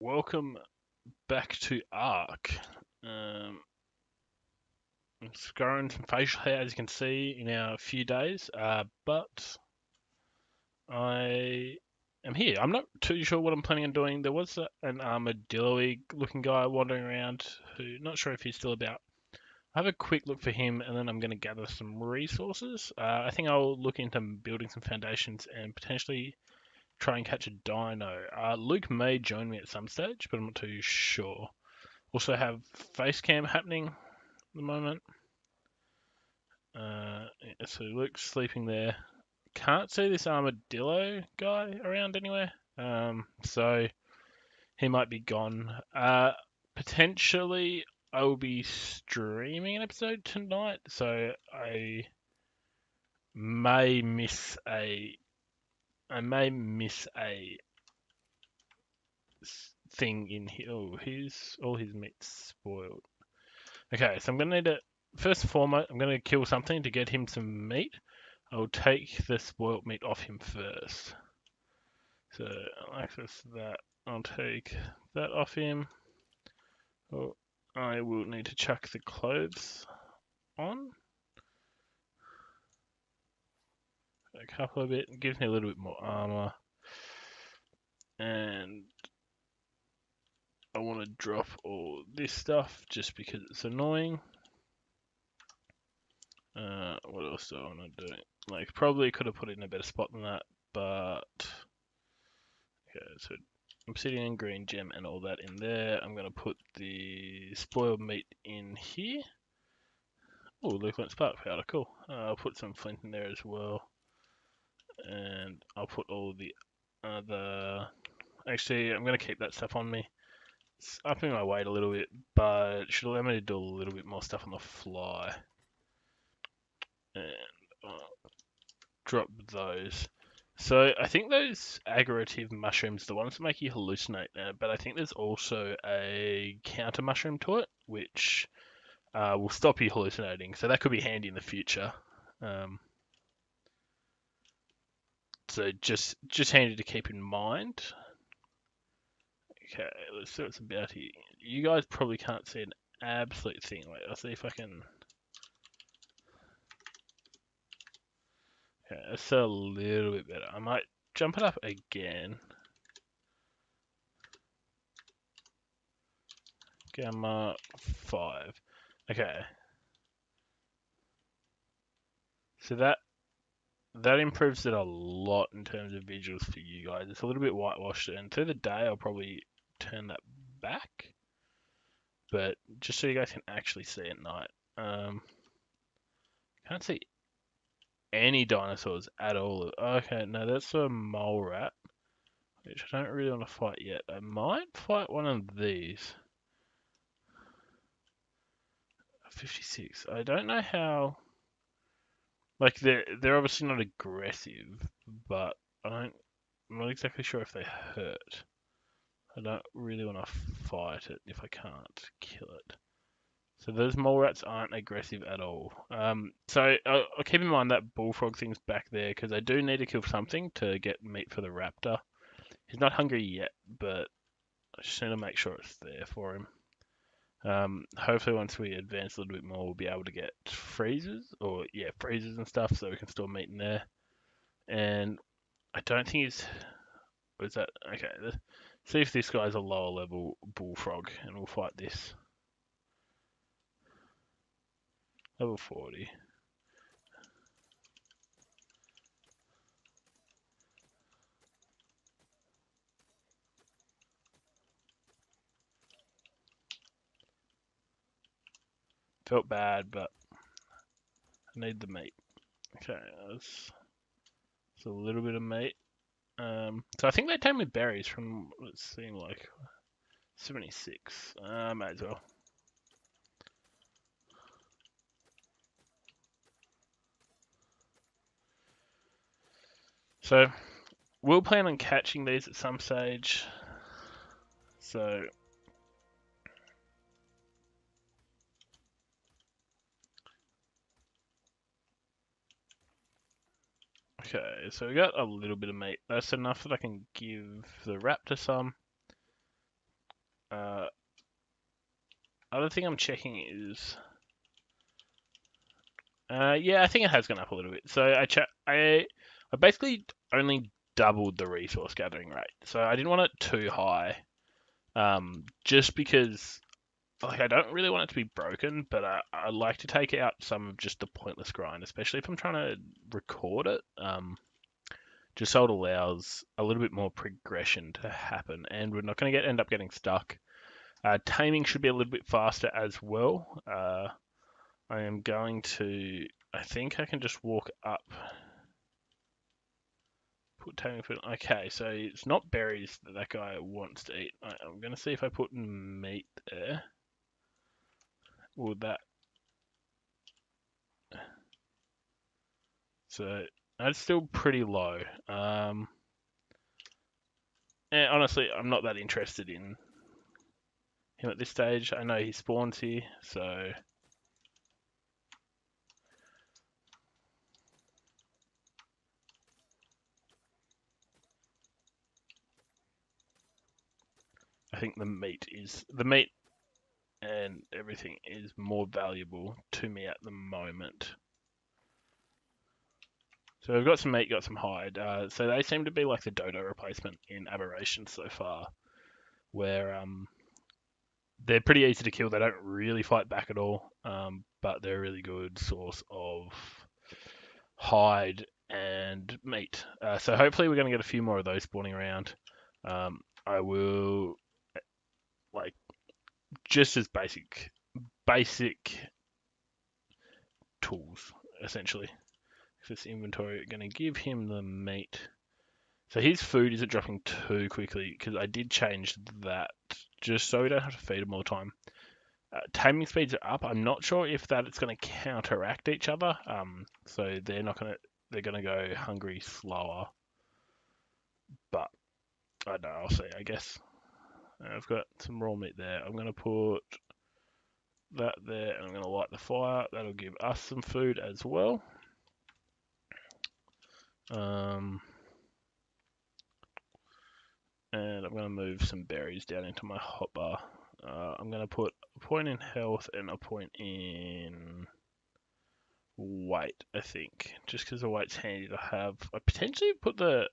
Welcome back to Ark. I'm scarring some facial hair, as you can see, in our few days, but I am here. I'm not too sure what I'm planning on doing. There was an armadillo-y looking guy wandering around who, not sure if he's still about. I have a quick look for him, and then I'm going to gather some resources. I think I'll look into building some foundations and potentially try and catch a dino. Luke may join me at some stage, but I'm not too sure. Also have face cam happening at the moment. So Luke's sleeping there. Can't see this armadillo guy around anywhere. So he might be gone. Potentially I will be streaming an episode tonight, so may miss a I may miss a thing in here. Oh, all his meat's spoiled. Okay, so I'm gonna need to first and foremost, I'm gonna kill something to get him some meat. I'll take the spoiled meat off him first. So I'll access that. I'll take that off him. Oh, I will need to chuck the clothes on. A couple of it gives me a little bit more armor. And I want to drop all this stuff just because it's annoying. What else do I want to do? Like, probably could have put it in a better spot than that, but okay, so obsidian, green gem, and all that in there. I'm gonna put the spoiled meat in here. Oh, Lukeland spark powder, cool. I'll put some flint in there as well, and I'll put all the other. Actually, I'm gonna keep that stuff on me. It's upping my weight a little bit, but it should allow me to do a little bit more stuff on the fly. And drop those. So I think those agglutinative mushrooms, the ones that make you hallucinate, but I think there's also a counter mushroom to it, which will stop you hallucinating. So that could be handy in the future. So just handy to keep in mind. Okay, let's see what's about here. You guys probably can't see an absolute thing. Wait, I'll see if I can. Okay, that's a little bit better. I might jump it up again. Gamma 5. Okay. So that improves it a lot in terms of visuals for you guys. It's a little bit whitewashed, and through the day I'll probably turn that back, but just so you guys can actually see at night. Can't see any dinosaurs at all. Okay, no, that's a mole rat, which I don't really want to fight yet. I might fight one of these. 56. I don't know how. Like they're obviously not aggressive, but I'm not exactly sure if they hurt. I don't really want to fight it if I can't kill it. So those mole rats aren't aggressive at all. So I'll keep in mind that bullfrog thing's back there because I do need to kill something to get meat for the raptor. He's not hungry yet, but I just need to make sure it's there for him. Hopefully once we advance a little bit more, we'll be able to get freezers and stuff so we can store meat in there. And I don't think he's. Was that okay? Let's see if this guy's a lower level bullfrog, and we'll fight this. Level 40. Felt bad, but I need the meat. Okay, that's a little bit of meat. So I think they take me berries from what it seemed like 76. Might as well. So we'll plan on catching these at some stage. So okay, so we got a little bit of meat. That's enough that I can give the raptor some. Other thing I'm checking is, yeah, I think it has gone up a little bit. So I basically only doubled the resource gathering rate. So I didn't want it too high, just because like I don't really want it to be broken, but I like to take out some of just the pointless grind, especially if I'm trying to record it. Just so it allows a little bit more progression to happen, and we're not going to end up getting stuck. Taming should be a little bit faster as well. I am going to. I think I can just walk up. Put taming food. Okay, so it's not berries that guy wants to eat. I'm going to see if I put meat there. Will that? So that's still pretty low. And honestly, I'm not that interested in him at this stage. I know he spawns here, so I think the meat and everything is more valuable to me at the moment. So we've got some meat, got some hide. So they seem to be like the dodo replacement in Aberration so far, where they're pretty easy to kill. They don't really fight back at all, but they're a really good source of hide and meat. So hopefully we're going to get a few more of those spawning around. I will like just as basic tools essentially. This inventory are going to give him the meat. So his food isn't dropping too quickly because I did change that just so we don't have to feed him all the time. Taming speeds are up. I'm not sure if that it's going to counteract each other. So they're going to go hungry slower. But I don't know. I'll see. I guess I've got some raw meat there. I'm going to put that there, and I'm going to light the fire. That'll give us some food as well. And I'm going to move some berries down into my hotbar. I'm going to put a point in health and a point in weight, I think, just because the weight's handy to have. I potentially put the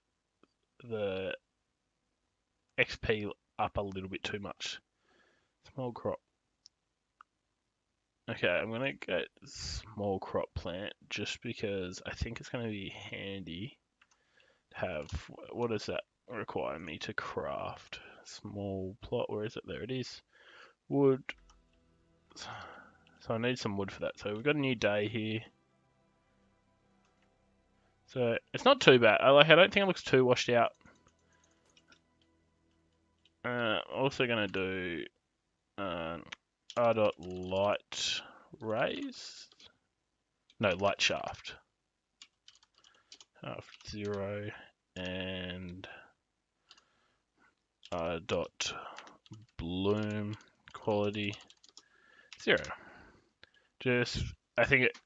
XP up a little bit too much. Small crop. Okay, I'm going to get small crop plant just because I think it's going to be handy to have. What does that require me to craft? Small plot, where is it? There it is. Wood. So I need some wood for that. So we've got a new day here. So it's not too bad. I don't think it looks too washed out. Also gonna do R dot light raise. No, light shaft. Shaft 0 and R dot bloom quality 0. Just I think it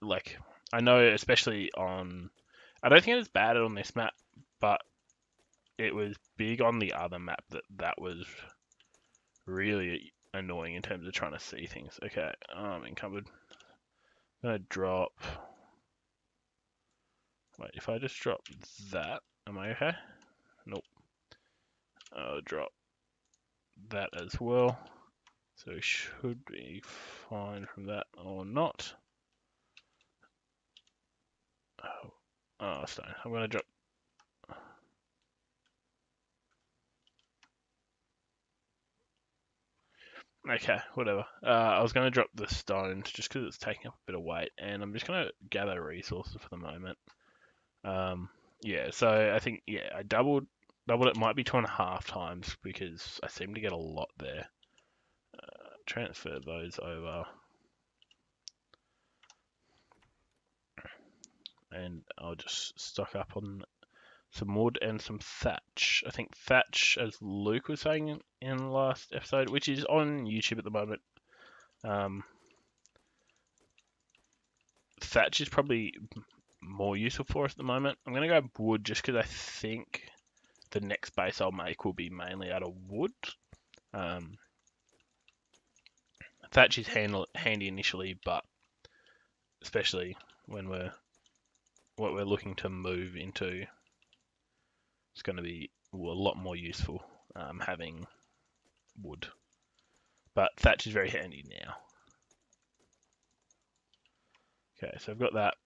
I know especially on I don't think it's bad on this map, but it was big on the other map that was really annoying in terms of trying to see things. Okay, I'm encumbered. I'm gonna drop. Wait, if I just drop that, am I okay? Nope. I'll drop that as well. So we should be fine from that or not. Oh, stone. I'm gonna drop. Okay, whatever. I was going to drop the stones just because it's taking up a bit of weight, and I'm just going to gather resources for the moment. Yeah, so I think, yeah, I doubled it, might be 2.5 times because I seem to get a lot there. Transfer those over. And I'll just stock up on some wood and some thatch. I think thatch, as Luke was saying in the last episode, which is on YouTube at the moment, thatch is probably more useful for us at the moment. I'm going to go wood just because I think the next base I'll make will be mainly out of wood. thatch is handy initially, but especially when what we're looking to move into, it's going to be a lot more useful having wood. But thatch is very handy now. Okay, so I've got that.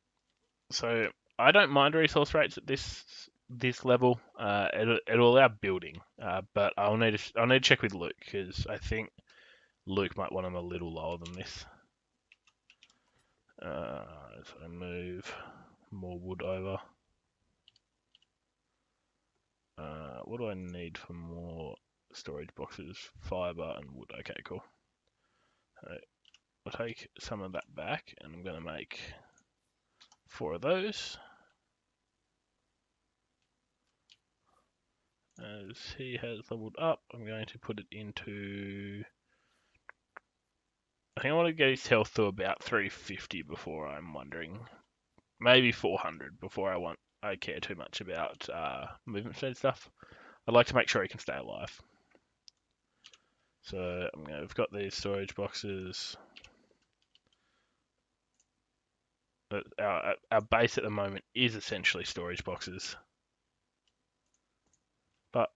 So I don't mind resource rates at this level. It'll allow building, but I'll need to check with Luke because I think Luke might want them a little lower than this. So I move more wood over. What do I need for more storage boxes? Fiber and wood. Okay, cool. I'll take some of that back, and I'm going to make 4 of those. As he has leveled up, I'm going to put it into... I think I want to get his health to about 350 before I'm wondering. Maybe 400 before I care too much about movement speed stuff. I'd like to make sure he can stay alive. So we've got these storage boxes. Our base at the moment is essentially storage boxes. But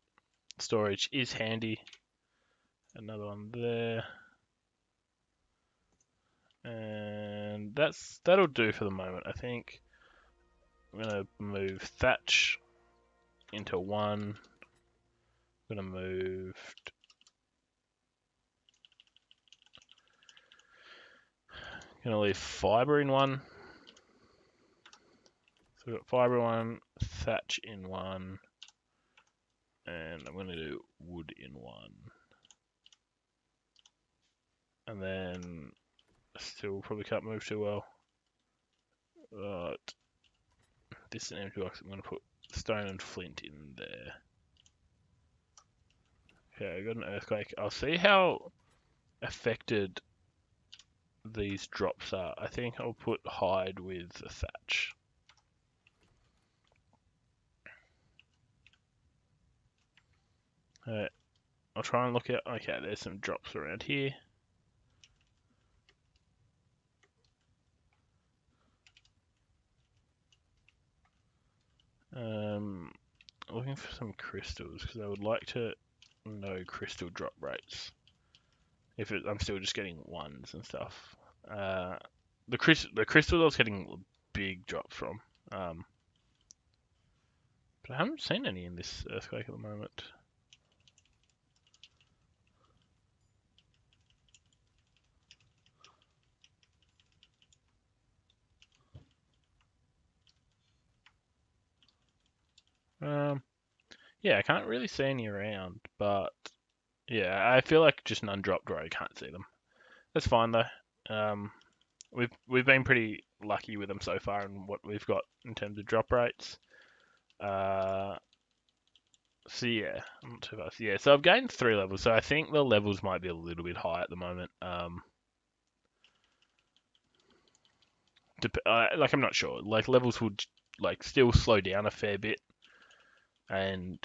storage is handy. Another one there. And that'll do for the moment, I think. I'm going to move thatch into 1. I'm going to move... I'm going to leave fiber in 1. So we've got fiber in 1, thatch in 1, and I'm going to do wood in 1. And then still probably can't move too well. But this is an empty box. I'm going to put stone and flint in there. Okay, I got an earthquake. I'll see how affected these drops are. I think I'll put hide with the thatch. I'll try and look at... Okay, there's some drops around here. Looking for some crystals because I would like to know crystal drop rates. I'm still just getting 1s and stuff. The crystals I was getting big drops from. But I haven't seen any in this earthquake at the moment. Yeah, I can't really see any around, but yeah, I feel like just none dropped where I can't see them. That's fine though. We've been pretty lucky with them so far and what we've got in terms of drop rates. So yeah, I'm not too fast. Yeah, so I've gained 3 levels, so I think the levels might be a little bit high at the moment. Like I'm not sure. Like levels would like still slow down a fair bit, and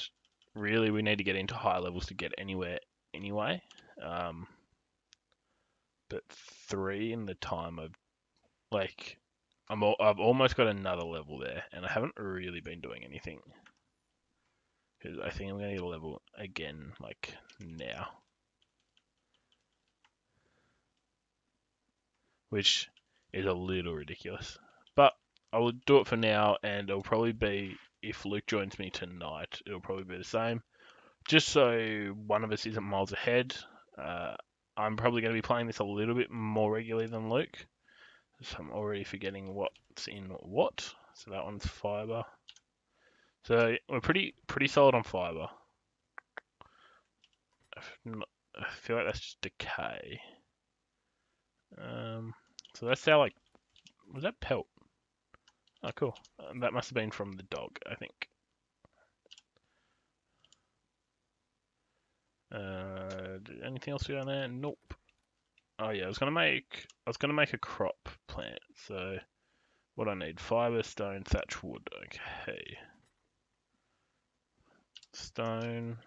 really we need to get into higher levels to get anywhere anyway. But 3 in the time of like I've almost got another level there, and I haven't really been doing anything because I think I'm gonna get a level again like now, which is a little ridiculous. But I will do it for now, and it'll probably be, if Luke joins me tonight, it'll probably be the same. Just so one of us isn't miles ahead, I'm probably going to be playing this a little bit more regularly than Luke. So I'm already forgetting what's in what. So that one's fiber. So we're pretty solid on fiber. I feel like that's just decay. So that's our like, was that pelt? Oh, cool. That must have been from the dog, I think. Anything else down there? Nope. Oh yeah, I was gonna make a crop plant. So what I need: fiber, stone, thatch, wood. Okay. Stone.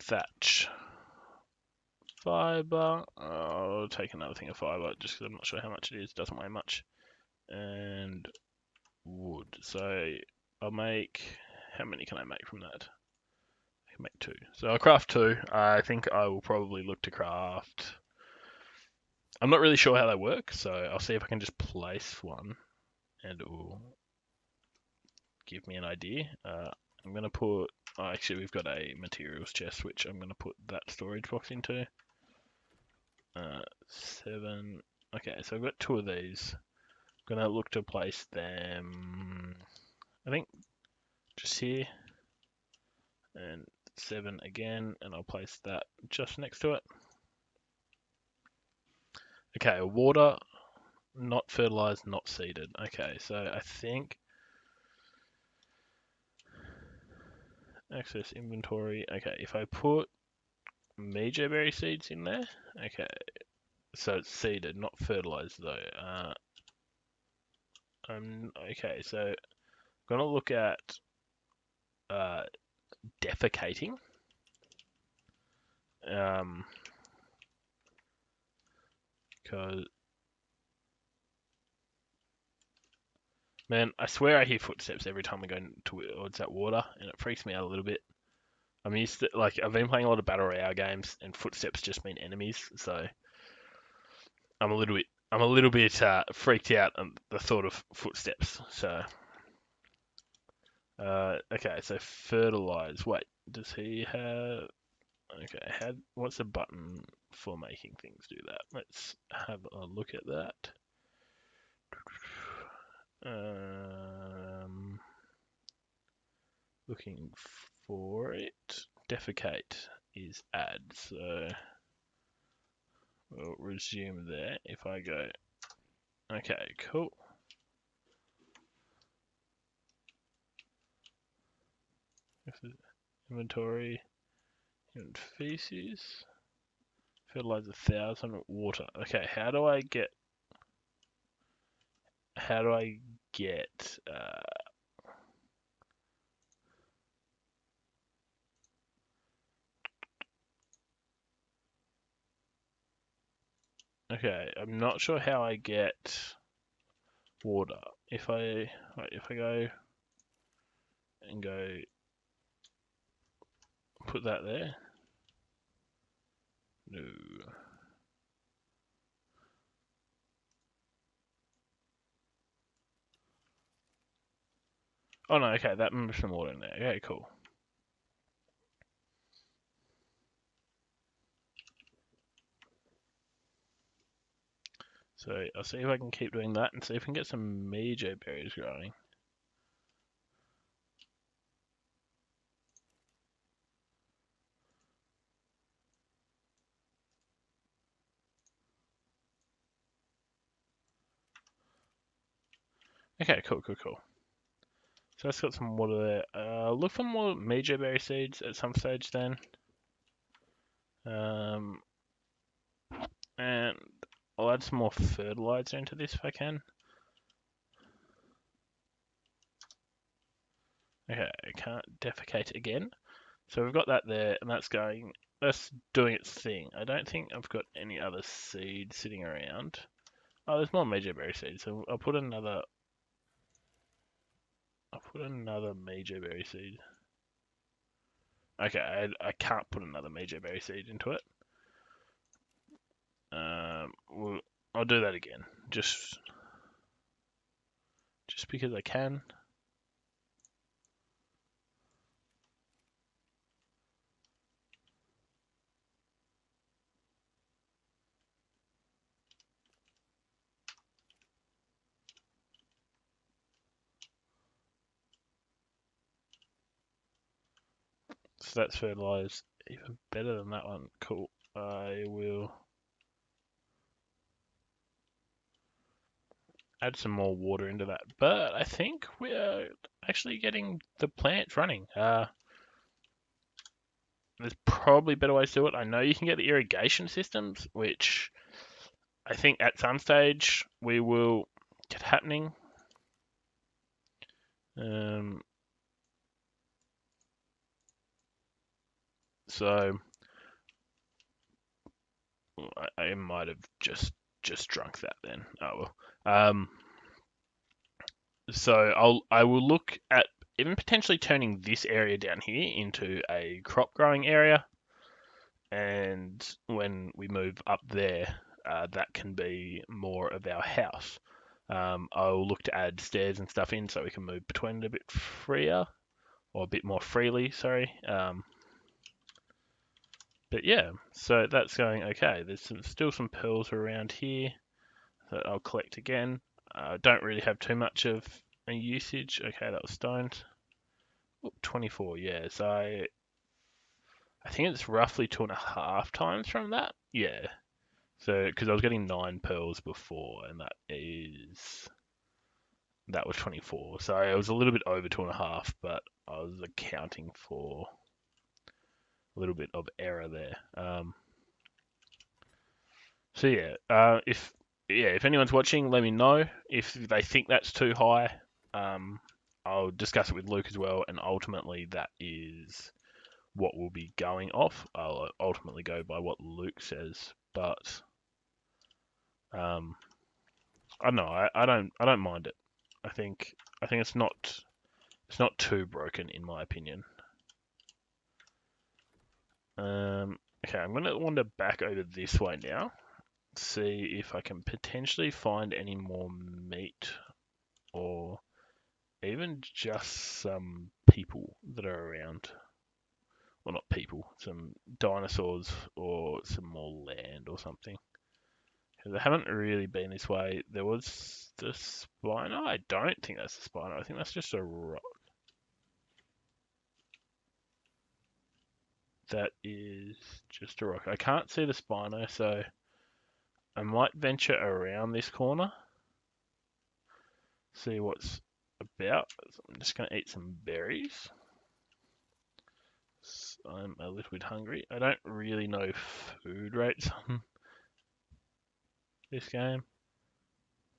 thatch. Fiber. I'll take another thing of fiber just because I'm not sure how much it is. Doesn't weigh much. And wood. So I'll make. How many can I make from that? I can make 2. So I'll craft 2. I think I will probably look to craft. I'm not really sure how they work, so I'll see if I can just place one, and it will give me an idea. I'm gonna put. Oh, actually, we've got a materials chest, which I'm gonna put that storage box into. 7. Okay, so I've got 2 of these. I'm gonna look to place them. I think just here, and 7 again, and I'll place that just next to it. Okay, water, not fertilized, not seeded. Okay, so I think access inventory. Okay, if I put Mejo berry seeds in there, okay, so it's seeded, not fertilized though. Okay, so I'm gonna look at defecating. Because man, I swear I hear footsteps every time I go towards that water, and it freaks me out a little bit. I'm used to I've been playing a lot of battle royale games, and footsteps just mean enemies, so I'm a little bit freaked out at the thought of footsteps. So okay, so fertilize. Wait, does he have? Okay, what's the button for making things do that? Let's have a look at that. Looking for it. Defecate is add, so we'll resume there if I go. Okay, cool. Inventory, and feces. Fertilize 1,000 water. Okay, how do I get? Okay, I'm not sure how I get water. If I go and go put that there. No. Oh no, okay, that moves some water in there. Okay, cool. So I'll see if I can keep doing that and see if I can get some Mejo berries growing. Okay, cool. So that's got some water there. Look for more Mejo berry seeds at some stage then. And I'll add some more fertilizer into this if I can. Okay, I can't defecate again. So we've got that there, and that's doing its thing. I don't think I've got any other seeds sitting around. Oh, there's more Mejo berry seeds, so I'll put another Mejo berry seed. Okay, I can't put another Mejo berry seed into it. I'll do that again, just because I can. So that's fertilized even better than that one. Cool. I will add some more water into that. But I think we're actually getting the plants running. There's probably better ways to do it. I know you can get the irrigation systems, which I think at some stage we will get happening. So I might have just drunk that then. Oh well. So I will look at even potentially turning this area down here into a crop growing area, and when we move up there, that can be more of our house. I'll look to add stairs and stuff in so we can move between it a bit freer, or a bit more freely, sorry. But yeah, so that's going okay. There's still some pearls around here that I'll collect again. Don't really have too much of a usage. Okay, that was stones. Oop, 24, yeah. So I think it's roughly 2.5 times from that. Yeah. So because I was getting 9 pearls before, and that was 24. So it was a little bit over 2.5, but I was accounting for a little bit of error there. So yeah, if anyone's watching, let me know if they think that's too high. I'll discuss it with Luke as well, and ultimately that is what we'll be going off. I'll ultimately go by what Luke says, but I don't know. I don't mind it. I think it's not too broken in my opinion. Okay, I'm gonna wander back over this way now. See if I can potentially find any more meat, or even just some people that are around. Well, not people, some dinosaurs or some more land or something. Because I haven't really been this way. There was the Spino. I don't think that's the Spino. I think that's just a rock. That is just a rock. I can't see the Spino, so I might venture around this corner. See what's about. I'm just going to eat some berries. I'm a little bit hungry. I don't really know food rates on this game,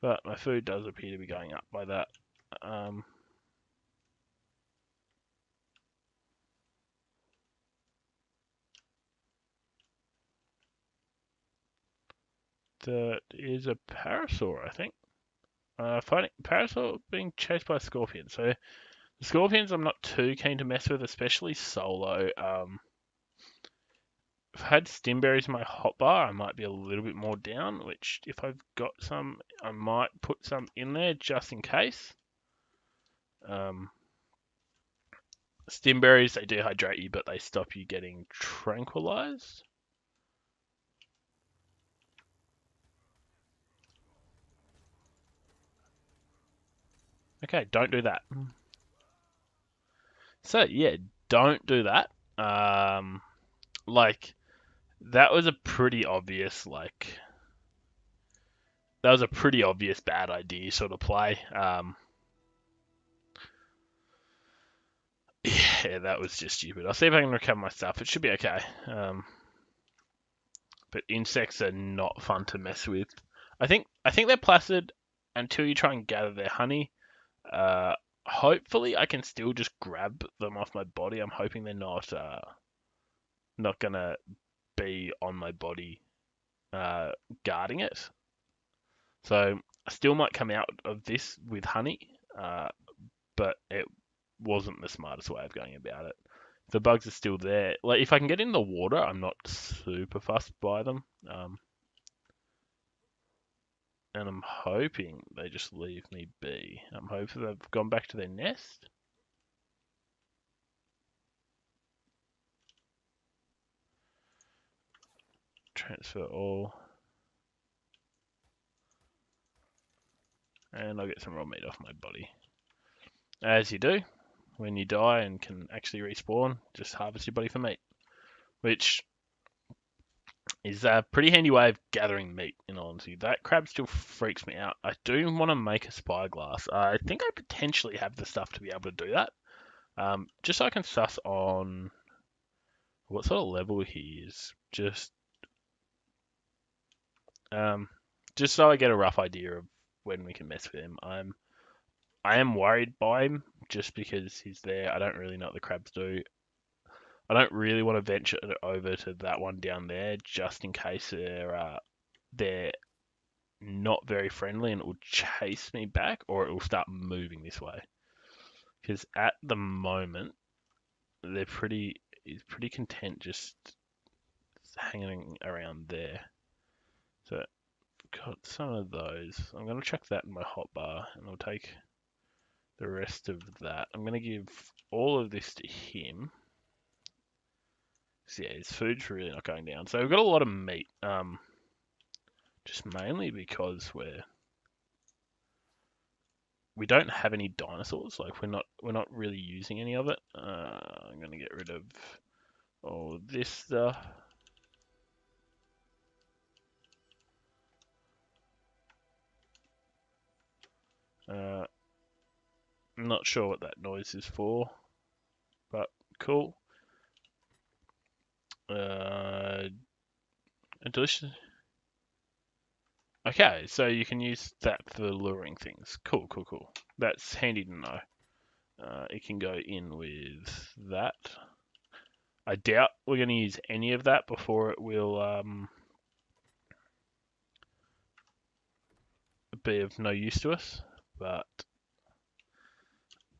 but my food does appear to be going up by that. That is a parasaur, I think. Fighting parasaur being chased by a scorpion. So the scorpions I'm not too keen to mess with, especially solo. If I had stimberries in my hotbar, I might be a little bit more down, which if I've got some, I might put some in there just in case. Stimberries, they dehydrate you, but they stop you getting tranquilized. Okay, don't do that. So yeah, don't do that. Like that was a pretty obvious that was a pretty obvious bad idea sort of play. Yeah, that was just stupid. I'll see if I can recover my stuff. It should be okay. But insects are not fun to mess with. I think they're placid until you try and gather their honey. Hopefully I can still just grab them off my body. I'm hoping they're not gonna be on my body guarding it. So I still might come out of this with honey, but it wasn't the smartest way of going about it. The bugs are still there. Like if I can get in the water, I'm not super fussed by them. And I'm hoping they just leave me be. I'm hoping they've gone back to their nest. Transfer all. And I'll get some raw meat off my body. As you do when you die and can actually respawn, just harvest your body for meat. Which is a pretty handy way of gathering meat, in honesty. That crab still freaks me out. I do want to make a spyglass. I think I potentially have the stuff to be able to do that. Just so I can suss on what sort of level he is. Just so I get a rough idea of when we can mess with him. I am worried by him just because he's there. I don't really know what the crabs do. I don't really want to venture it over to that one down there, just in case they're not very friendly and it will chase me back, or it will start moving this way. Because at the moment, he's pretty content just hanging around there. So got some of those. I'm gonna chuck that in my hotbar, and I'll take the rest of that. I'm gonna give all of this to him. So yeah, his food's really not going down. So we've got a lot of meat. Just mainly because we don't have any dinosaurs. Like we're not really using any of it. I'm gonna get rid of all this stuff. I'm not sure what that noise is for, but cool. Delicious. Okay, so you can use that for luring things. Cool, cool, cool. That's handy to know. It can go in with that. I doubt we're going to use any of that before it will be of no use to us, but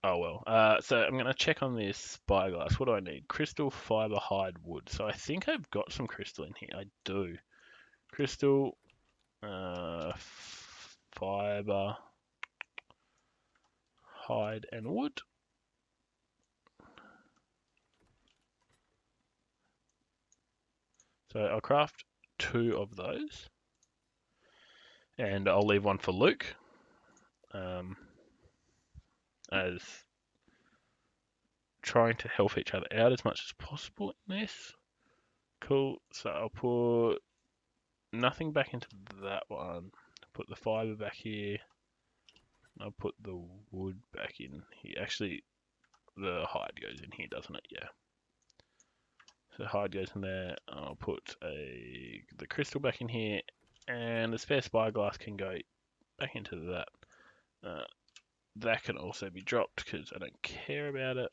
oh well. So I'm going to check on this spyglass. What do I need? Crystal, fiber, hide, wood. So I think I've got some crystal in here. I do. Crystal, fiber, hide, and wood. So I'll craft 2 of those, and I'll leave one for Luke, as trying to help each other out as much as possible in this. Cool. So I'll put nothing back into that one. Put the fiber back here. I'll put the wood back in here. Actually, the hide goes in here, doesn't it? Yeah. So hide goes in there. I'll put the crystal back in here, and the spare spyglass can go back into that. That can also be dropped because I don't care about it.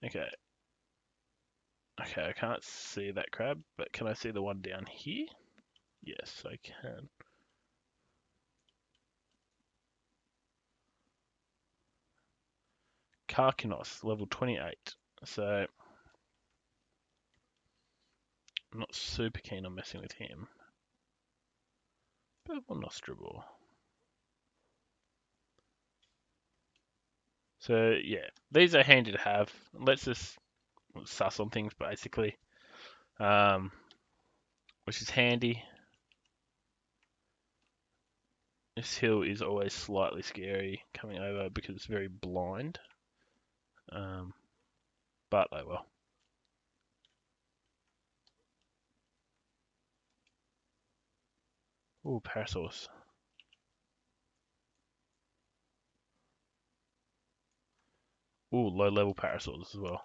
Okay. Okay, I can't see that crab, but can I see the one down here? Yes, I can. Karkinos, level 28. So, I'm not super keen on messing with him. Purple Nostrable. So, yeah, these are handy to have. Let's just suss on things, basically. Which is handy. This hill is always slightly scary coming over because it's very blind. But oh well. Ooh, parasaurs. Ooh, low level parasaurs as well.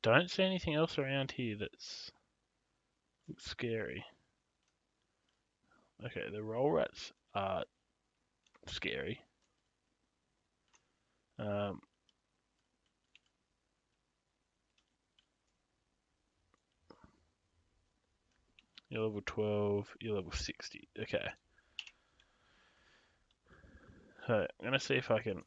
Don't see anything else around here that's scary. Okay, the roll rats are scary. Um, you're level 12, you're level 60. Okay. So, I'm going to see if I can...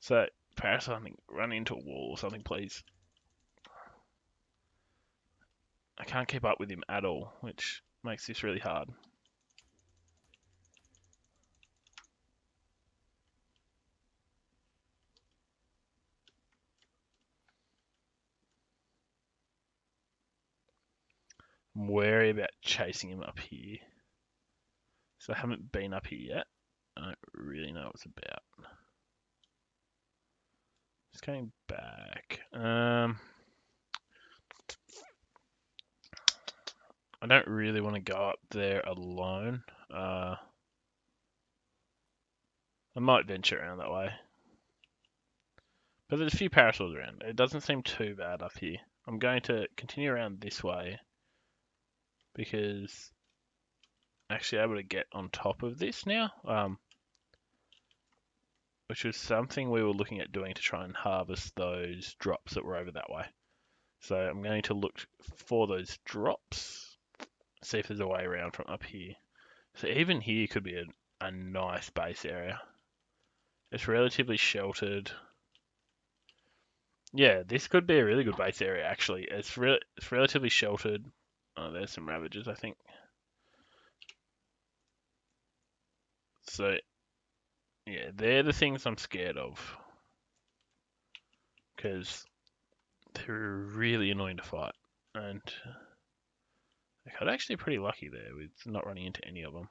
So, parasite, run into a wall or something, please. I can't keep up with him at all, which makes this really hard. I'm wary about chasing him up here. So I haven't been up here yet. I don't really know what it's about. Just going back. I don't really want to go up there alone. I might venture around that way. But there's a few parasols around. It doesn't seem too bad up here. I'm going to continue around this way because I'm actually able to get on top of this now, which was something we were looking at doing to try and harvest those drops that were over that way. So I'm going to look for those drops, see if there's a way around from up here. So even here could be a nice base area. It's relatively sheltered. Yeah, this could be a really good base area actually. It's relatively sheltered. Oh, there's some ravages, I think. So yeah, they're the things I'm scared of because they're really annoying to fight, and I got actually pretty lucky there with not running into any of them.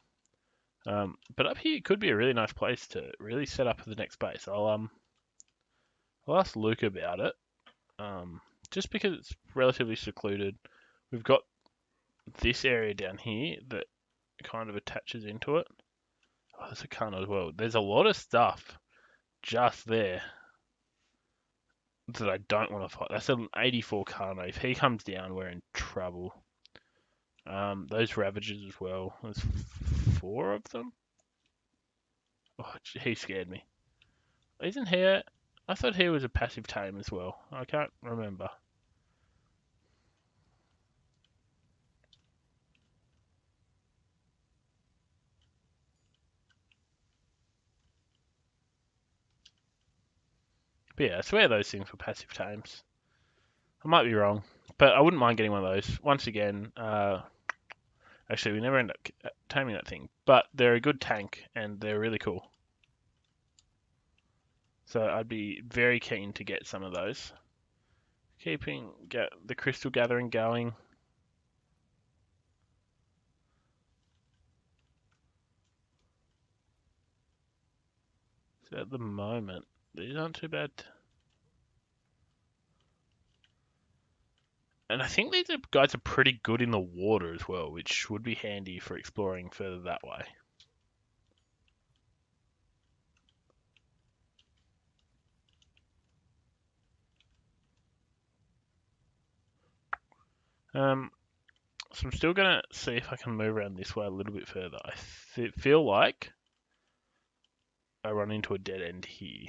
But up here could be a really nice place to really set up the next base. I'll ask Luke about it. Just because it's relatively secluded. We've got this area down here that kind of attaches into it. Oh, there's a Kano as well. There's a lot of stuff just there that I don't want to fight. That's an 84 Kano. If he comes down, we're in trouble. Those Ravagers as well. There's 4 of them. Oh, he scared me. Isn't he? I thought he was a passive tame as well. I can't remember. But yeah, I swear those things were passive tames. I might be wrong, but I wouldn't mind getting one of those. Once again, actually, we never end up taming that thing, but they're a good tank and they're really cool. So I'd be very keen to get some of those. Keeping the crystal gathering going. So at the moment, these aren't too bad. And I think these guys are pretty good in the water as well, which would be handy for exploring further that way. So I'm still going to see if I can move around this way a little bit further. I feel like I run into a dead end here.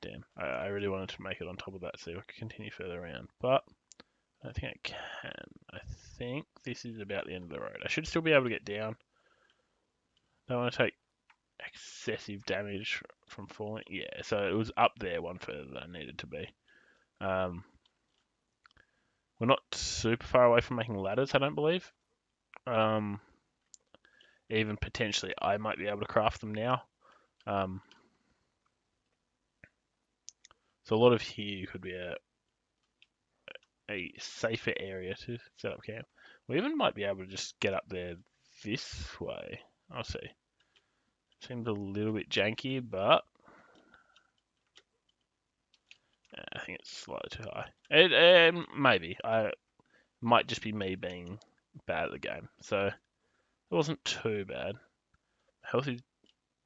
Damn, I really wanted to make it on top of that so I could continue further around, but I don't think I can. I think this is about the end of the road. I should still be able to get down. Don't want to take excessive damage from falling. Yeah, so it was up there one further than I needed to be. We're not super far away from making ladders, I don't believe. Even potentially, I might be able to craft them now. So a lot of here could be a safer area to set up camp. We even might be able to just get up there this way. I'll see. Seems a little bit janky, but I think it's slightly too high. It maybe. I might just be me being bad at the game. So it wasn't too bad.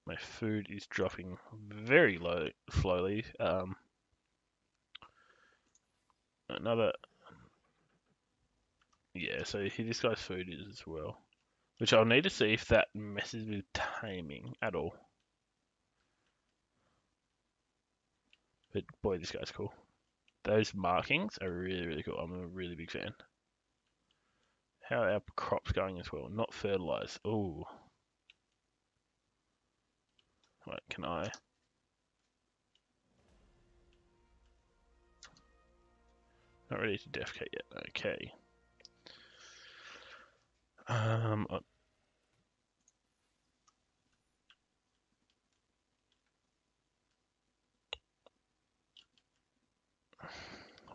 My food is dropping very low, slowly. Another, yeah. So here this guy's food is as well, which I'll need to see if that messes with taming at all. But boy, this guy's cool. Those markings are really, really cool. I'm a really big fan. How are our crops going as well? Not fertilized. Oh. Right, can I? Not ready to defecate yet. Okay. Um,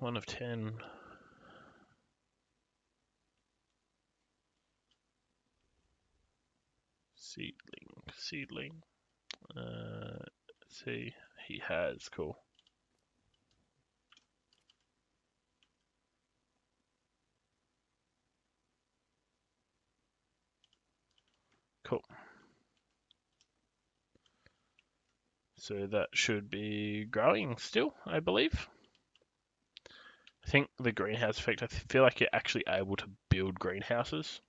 1 of 10. Seedling. See, he has. Cool. Cool. So that should be growing still, I believe. I think the greenhouse effect, I feel like you're actually able to build greenhouses,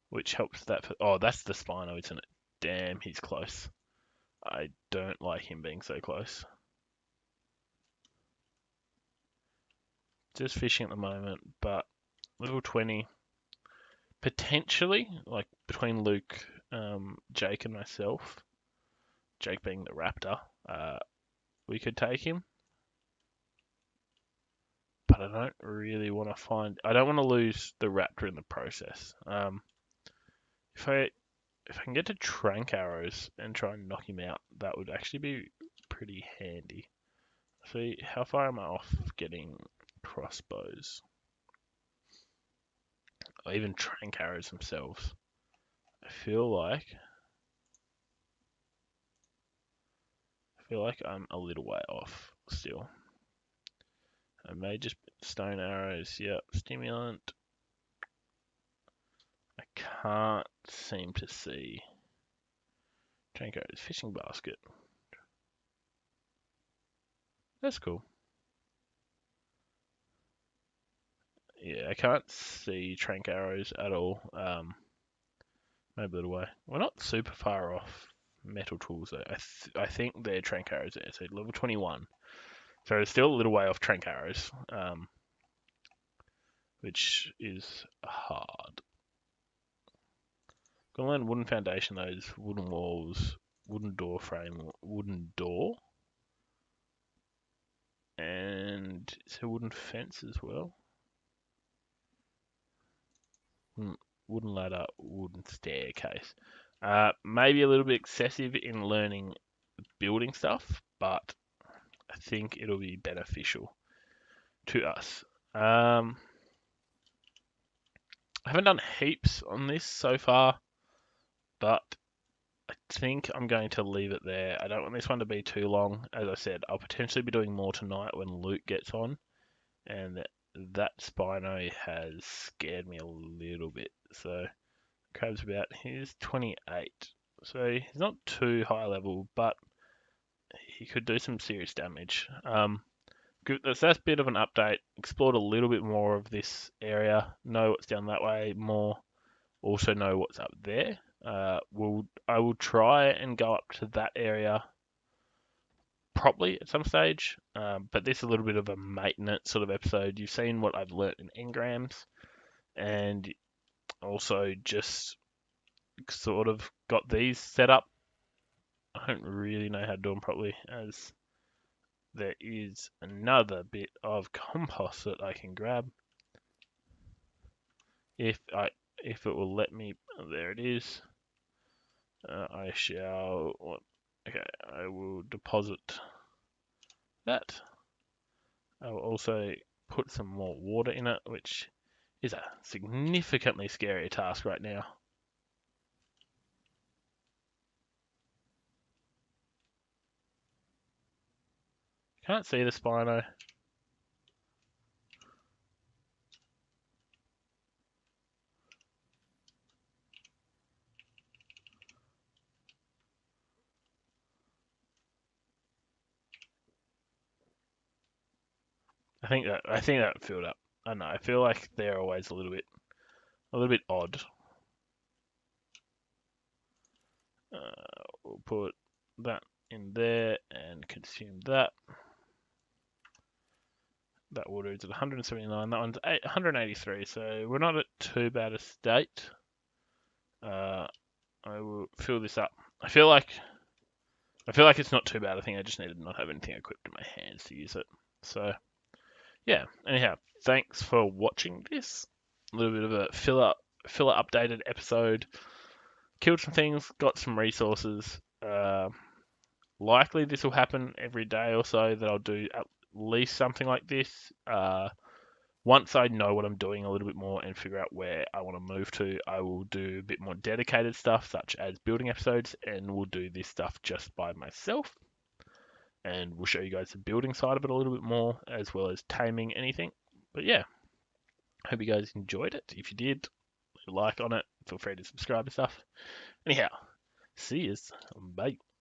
which helps that. Oh, that's the Spino, isn't it? Damn, he's close. I don't like him being so close. Just fishing at the moment, but level 20, potentially, like between Luke, Jake, and myself, Jake being the raptor, we could take him. But I don't really want to find. I don't want to lose the raptor in the process. If I can get to trank arrows and try and knock him out, that would actually be pretty handy. See, how far am I off getting crossbows? Or even trank arrows themselves. I feel like I'm a little way off still. I may just stone arrows. Yep, stimulant. I can't seem to see. Trank arrows, fishing basket. That's cool. Yeah, I can't see trank arrows at all. Maybe a little way. We're not super far off metal tools though. I think they're trank arrows there. So level 21. So it's still a little way off trank arrows, which is hard. Gonna learn wooden foundation, those wooden walls, wooden door frame, wooden door, and it's a wooden fence as well. Wooden ladder, wooden staircase. Maybe a little bit excessive in learning building stuff, but I think it'll be beneficial to us. I haven't done heaps on this so far, but I think I'm going to leave it there. I don't want this one to be too long. As I said, I'll potentially be doing more tonight when Luke gets on, and that Spino has scared me a little bit. So Crab's he's 28, so he's not too high level, but he could do some serious damage. Good. That's a bit of an update. Explored a little bit more of this area. Know what's down that way more. Also know what's up there. I will try and go up to that area probably at some stage. But this is a little bit of a maintenance sort of episode. You've seen what I've learnt in engrams, and also just sort of got these set up. I don't really know how to do them properly, as there is another bit of compost that I can grab. If it will let me, there it is. I shall. Okay, I will deposit that. I will also put some more water in it, which is a significantly scarier task right now. Can't see the Spino. I think that filled up. I don't know. I feel like they're always a little bit odd. We'll put that in there and consume that. That water is at 179. That one's 183. So we're not at too bad a state. I will fill this up. I feel like it's not too bad. I think I just need to not have anything equipped in my hands to use it. So yeah. Anyhow, thanks for watching this. A little bit of a filler updated episode. Killed some things, got some resources. Likely this will happen every day or so that I'll do at least something like this. Once I know what I'm doing a little bit more and figure out where I want to move to, I will do a bit more dedicated stuff, such as building episodes, and we'll do this stuff just by myself. And we'll show you guys the building side of it a little bit more, as well as taming anything. But yeah, hope you guys enjoyed it. If you did, leave a like on it. Feel free to subscribe and stuff. Anyhow, see yous. Bye.